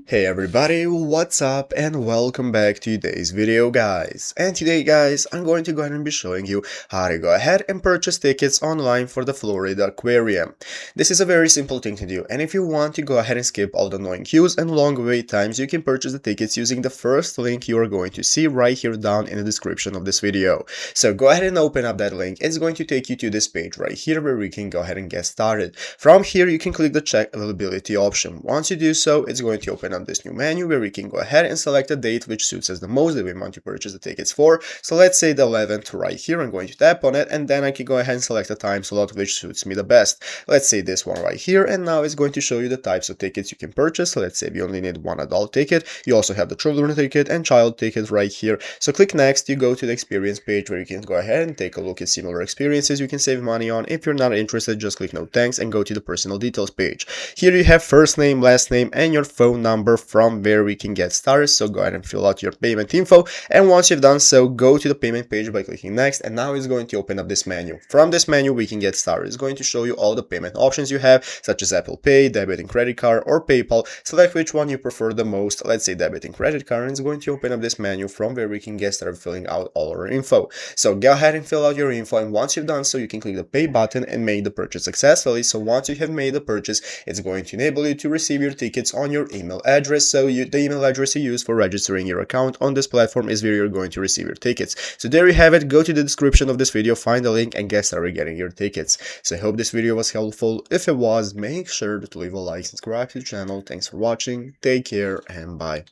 Hey everybody, what's up and welcome back to today's video guys. And today guys, I'm going to go ahead and be showing you how to go ahead and purchase tickets online for the Florida Aquarium. This is a very simple thing to do, and if you want to go ahead and skip all the annoying queues and long wait times, you can purchase the tickets using the first link you are going to see right here down in the description of this video. So go ahead and open up that link. It's going to take you to this page right here where we can go ahead and get started. From here you can click the check availability option. Once you do so, it's going to open up this new menu where we can go ahead and select a date which suits us the most that we want to purchase the tickets for. So let's say the 11th right here. I'm going to tap on it, and then I can go ahead and select a time slot which suits me the best. Let's say this one right here, and now it's going to show you the types of tickets you can purchase. So let's say we only need one adult ticket. You also have the children ticket and child ticket right here. So click next, you go to the experience page where you can go ahead and take a look at similar experiences you can save money on. If you're not interested, just click no thanks and go to the personal details page. Here you have first name, last name, and your phone number from where we can get started. So go ahead and fill out your payment info, and once you've done so, go to the payment page by clicking next, and now it's going to open up this menu. From this menu we can get started. It's going to show you all the payment options you have, such as Apple Pay, debit and credit card, or PayPal. Select which one you prefer the most. Let's say debit and credit card, and it's going to open up this menu from where we can get started filling out all our info. So go ahead and fill out your info, and once you've done so, you can click the pay button and make the purchase successfully. So once you have made the purchase, it's going to enable you to receive your tickets on your email address. So the email address you use for registering your account on this platform is where you're going to receive your tickets. So there you have it. Go to the description of this video, find the link, and get started getting your tickets. So I hope this video was helpful. If it was, make sure to leave a like, subscribe to the channel. Thanks for watching, take care, and bye.